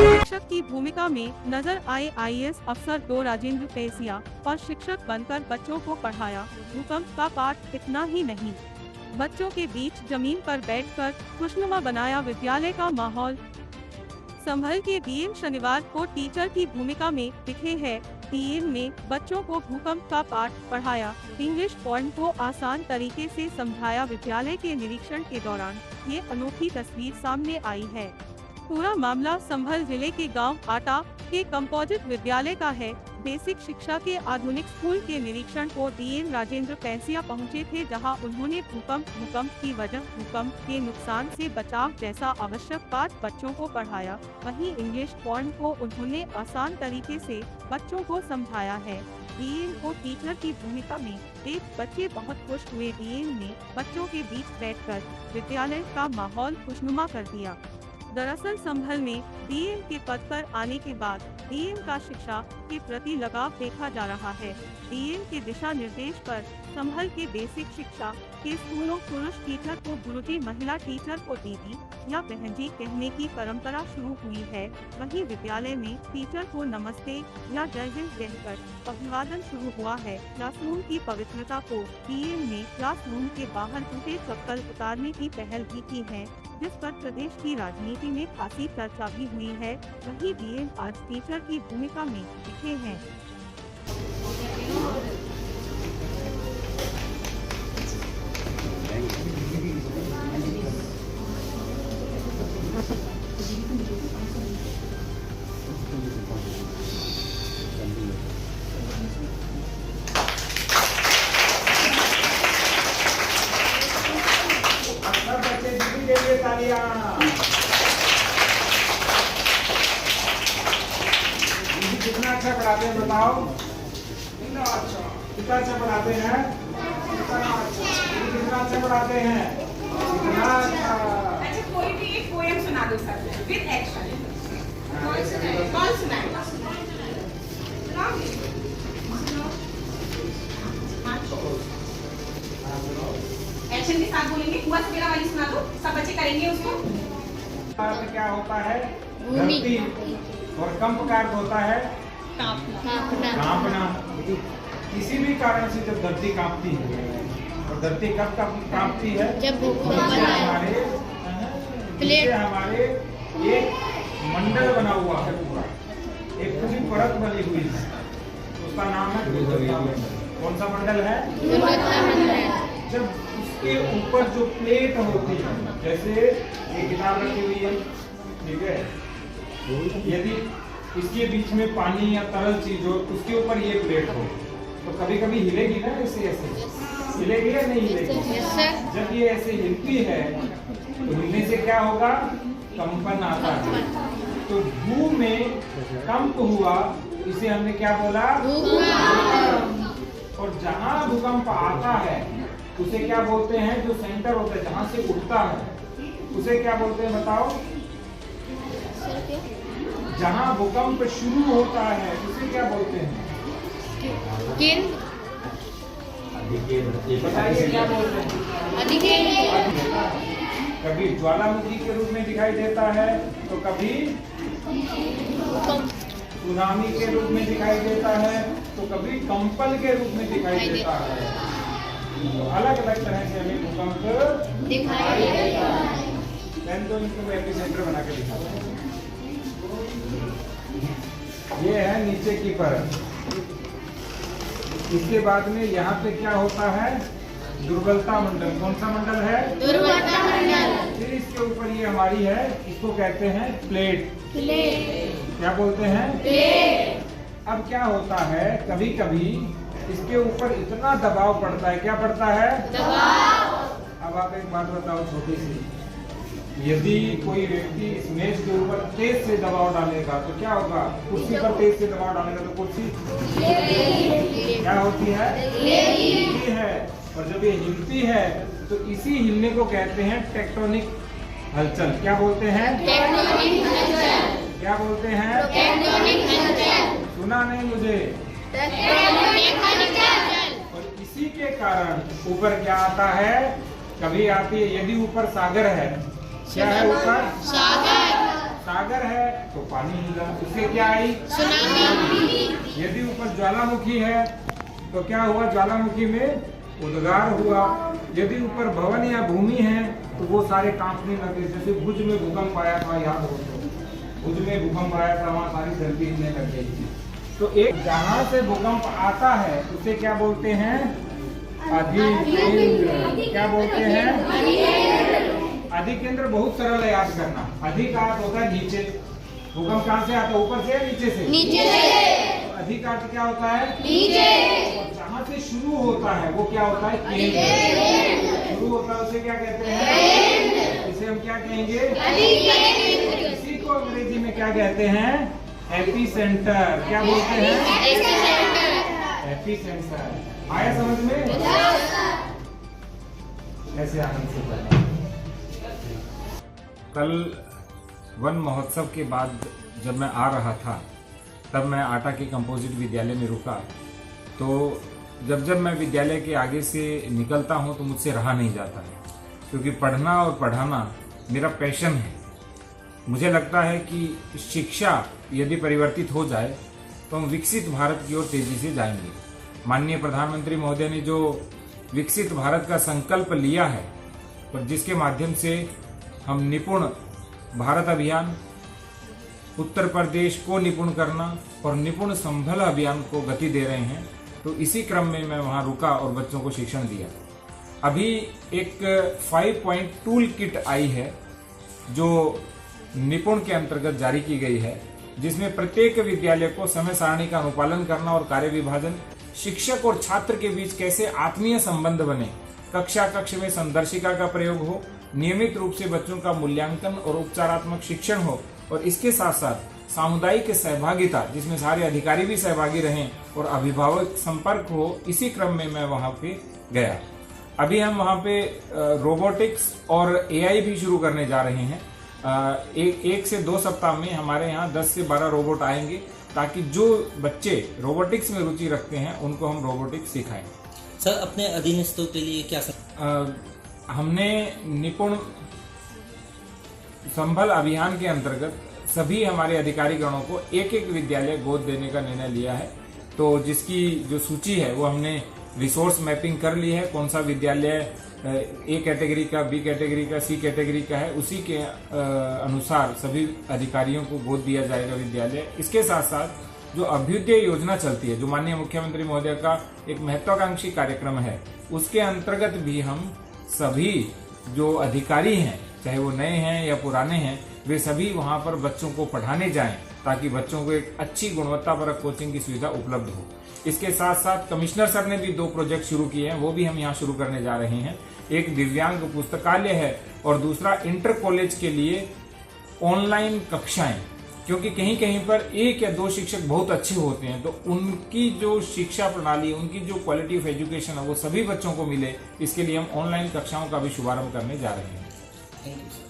शिक्षक की भूमिका में नजर आए आईएएस अफसर डॉ राजेंद्र पैसिया और शिक्षक बनकर बच्चों को पढ़ाया। भूकंप का पाठ इतना ही नहीं, बच्चों के बीच जमीन पर बैठकर खुशनुमा बनाया विद्यालय का माहौल। संभल के डीएम शनिवार को टीचर की भूमिका में दिखे हैं। डीएम ने बच्चों को भूकंप का पाठ पढ़ाया, इंग्लिश पॉइंट को आसान तरीके से समझाया। विद्यालय के निरीक्षण के दौरान ये अनोखी तस्वीर सामने आई है। पूरा मामला संभल जिले के गांव आटा के कंपोजिट विद्यालय का है। बेसिक शिक्षा के आधुनिक स्कूल के निरीक्षण को डीएम राजेंद्र पैसिया पहुंचे थे, जहां उन्होंने भूकंप की वजह, भूकंप के नुकसान से बचाव जैसा आवश्यक पाठ बच्चों को पढ़ाया। वहीं इंग्लिश पॉइंट को उन्होंने आसान तरीके से बच्चों को समझाया है। डीएम को टीचर की भूमिका में देख बच्चे बहुत खुश हुए। डीएम ने बच्चों के बीच बैठकर विद्यालय का माहौल खुशनुमा कर दिया। दरअसल संभल में डीएम के पद पर आने के बाद डीएम का शिक्षा के प्रति लगाव देखा जा रहा है। डीएम के दिशा निर्देश पर संभल के बेसिक शिक्षा के स्कूलों पुरुष टीचर को गुरुजी, महिला टीचर को दीदी या बहनजी कहने की परंपरा शुरू हुई है। वहीं विद्यालय में टीचर को नमस्ते या जय हिंद कहकर अभिवादन शुरू हुआ है। क्लासरूम की पवित्रता को डीएम ने क्लासरूम के बाहर टूटे चप्पल उतारने की पहल भी की है, जिस पर प्रदेश की राजनीति में खासी चर्चा भी हुई है। वहीं डीएम आज टीचर की भूमिका में दिखे हैं। कितना अच्छा पढ़ाते हैं बताओ? कितना अच्छा पढ़ाते हैं? कितना अच्छा पढ़ाते हैं? कितना अच्छा। अच्छा, कोई भी एक पोएम सुना दो सर विद एक्शन। कौन सुनाएगा? एक्शन के साथ बोलेंगे। हुआ सवेरा वाली सुना दो, सब बच्चे करेंगे उसको। क्या होता है? धरती। और कंप का अर्थ होता है कांपना। किसी भी कारण से जब धरती कांपती है, और धरती कब कांपती है? जब हमारे एक मंडल बना हुआ है, पूरा एक पूरी परत बनी हुई है, उसका नाम है गुरुत्वाकर्षण मंडल। कौन सा मंडल है? जब उसके ऊपर जो प्लेट होती है, जैसे ये किताब रखी हुई है, ठीक है, यदि इसके बीच में पानी या तरल चीज हो, उसके ऊपर ये प्लेट हो, तो कभी कभी हिलेगी ना, ऐसे ऐसे हिलेगी या नहीं हिलेगी? जब ये ऐसे हिलती है तो हिलने से क्या होगा? कंपन आता है। तो भू में कंप हुआ, इसे हमने क्या बोला? और जहाँ भूकंप आता है उसे क्या बोलते हैं? जो सेंटर होता है, जहाँ से उठता है, उसे क्या बोलते हैं बताओ? जहाँ भूकंप शुरू होता है उसे क्या बोलते हैं? केंद्र। बताइए क्या बोलते हैं? कभी ज्वालामुखी के रूप में दिखाई देता है, तो कभी सुनामी के रूप में दिखाई देता है, तो कभी कंपन के रूप में दिखाई देता है। तो अलग अलग तरह से हमें भूकंप दिखाई देता है। तो इसको एपिसेंटर बना के दिखाते हैं। ये है नीचे की परत। इसके बाद में यहाँ पे क्या होता है? दुर्बलता मंडल। कौन सा मंडल है? दुर्बलता मंडल। फिर इसके ऊपर ये हमारी है, इसको कहते हैं प्लेट। क्या बोलते हैं? प्लेट। अब क्या होता है, कभी कभी इसके ऊपर इतना दबाव पड़ता है। क्या पड़ता है? दबाव। अब आप एक बात बताओ छोटी सी, यदि कोई व्यक्ति इस मेज के ऊपर तेज से दबाव डालेगा तो क्या होगा? कुर्सी पर तेज से दबाव डालेगा तो कुर्सी क्या होती है? हिलती है। और जब ये हिलती है तो इसी हिलने को कहते हैं टेक्टोनिक हलचल। क्या बोलते हैं? टेक्टोनिक हलचल। क्या बोलते हैं? टेक्टोनिक हलचल। सुना नहीं मुझे? टेक्टोनिक हलचल। और इसी के कारण ऊपर क्या आता है? कभी आती है यदि ऊपर सागर है, क्या है ऊपर सागर है तो पानी होगा, इससे क्या आई सुनामी। यदि ऊपर ज्वालामुखी है तो क्या हुआ, ज्वालामुखी में उद्गार हुआ। यदि ऊपर भवन या भूमि है तो वो सारे कांपने लगे, जैसे भुज में भूकंप आया था, याद हो तो भुज में भूकंप आया था, वहाँ सारी धरती हिलने लग गई थी। तो एक जहाँ से भूकंप आता है उसे क्या बोलते हैं, अधिकेंद्र। क्या बोलते हैं, अधिकेंद्र। बहुत सरल है याद करना। अधिक का अर्थ होता है नीचे, भूकंप कहाँ से आता है, ऊपर से या नीचे से? नीचे से। अधिक का अर्थ क्या होता है, नीचे। और जहाँ से शुरू होता है वो क्या होता है, केंद्र। शुरू होता है उसे क्या कहते हैं, इसे हम क्या कहेंगे, इसी को अंग्रेजी में क्या कहते हैं, एपी सेंटर। क्या बोलते हैं, एपी सेंटर। आया समझ में? ऐसे आनंद से पढ़ना। कल वन महोत्सव के बाद जब मैं आ रहा था तब मैं आटा के कंपोजिट विद्यालय में रुका। तो जब मैं विद्यालय के आगे से निकलता हूं तो मुझसे रहा नहीं जाता है, क्योंकि पढ़ना और पढ़ाना मेरा पैशन है। मुझे लगता है कि शिक्षा यदि परिवर्तित हो जाए तो हम विकसित भारत की ओर तेजी से जाएंगे। माननीय प्रधानमंत्री महोदय ने जो विकसित भारत का संकल्प लिया है और जिसके माध्यम से हम निपुण भारत अभियान, उत्तर प्रदेश को निपुण करना और निपुण संभल अभियान को गति दे रहे हैं, तो इसी क्रम में मैं वहां रुका और बच्चों को शिक्षण दिया। अभी एक 5 पॉइंट टूल किट आई है जो निपुण के अंतर्गत जारी की गई है, जिसमें प्रत्येक विद्यालय को समय सारणी का अनुपालन करना और कार्य विभाजन, शिक्षक और छात्र के बीच कैसे आत्मीय संबंध बने, कक्षा कक्ष में संदर्शिका का प्रयोग हो, नियमित रूप से बच्चों का मूल्यांकन और उपचारात्मक शिक्षण हो, और इसके साथ साथ सामुदायिक सहभागिता जिसमें सारे अधिकारी भी सहभागी रहें और अभिभावक संपर्क हो। इसी क्रम में मैं वहां पे गया। अभी हम वहां पे रोबोटिक्स और एआई भी शुरू करने जा रहे हैं। एक से 2 सप्ताह में हमारे यहाँ 10 से 12 रोबोट आएंगे, ताकि जो बच्चे रोबोटिक्स में रुचि रखते हैं उनको हम रोबोटिक्स सिखाएं। सर, अपने अधीनस्थों के लिए क्या हमने निपुण संभल अभियान के अंतर्गत सभी हमारे अधिकारी गणों को एक विद्यालय गोद देने का निर्णय लिया है। तो जिसकी जो सूची है वो हमने रिसोर्स मैपिंग कर ली है, कौन सा विद्यालय ए कैटेगरी का, बी कैटेगरी का, सी कैटेगरी का है, उसी के अनुसार सभी अधिकारियों को गोद दिया जाएगा विद्यालय। इसके साथ साथ जो अभ्युदय योजना चलती है, जो माननीय मुख्यमंत्री महोदय का एक महत्वाकांक्षी कार्यक्रम है, उसके अंतर्गत भी हम सभी जो अधिकारी हैं, चाहे वो नए हैं या पुराने हैं, वे सभी वहां पर बच्चों को पढ़ाने जाएं, ताकि बच्चों को एक अच्छी गुणवत्तापरक कोचिंग की सुविधा उपलब्ध हो। इसके साथ साथ कमिश्नर सर ने भी 2 प्रोजेक्ट शुरू किए हैं, वो भी हम यहाँ शुरू करने जा रहे हैं। एक दिव्यांग पुस्तकालय है और दूसरा इंटर कॉलेज के लिए ऑनलाइन कक्षाएं, क्योंकि कहीं कहीं पर 1 या 2 शिक्षक बहुत अच्छे होते हैं, तो उनकी जो शिक्षा प्रणाली, उनकी जो क्वालिटी ऑफ एजुकेशन है वो सभी बच्चों को मिले, इसके लिए हम ऑनलाइन कक्षाओं का भी शुभारंभ करने जा रहे हैं। Thank you.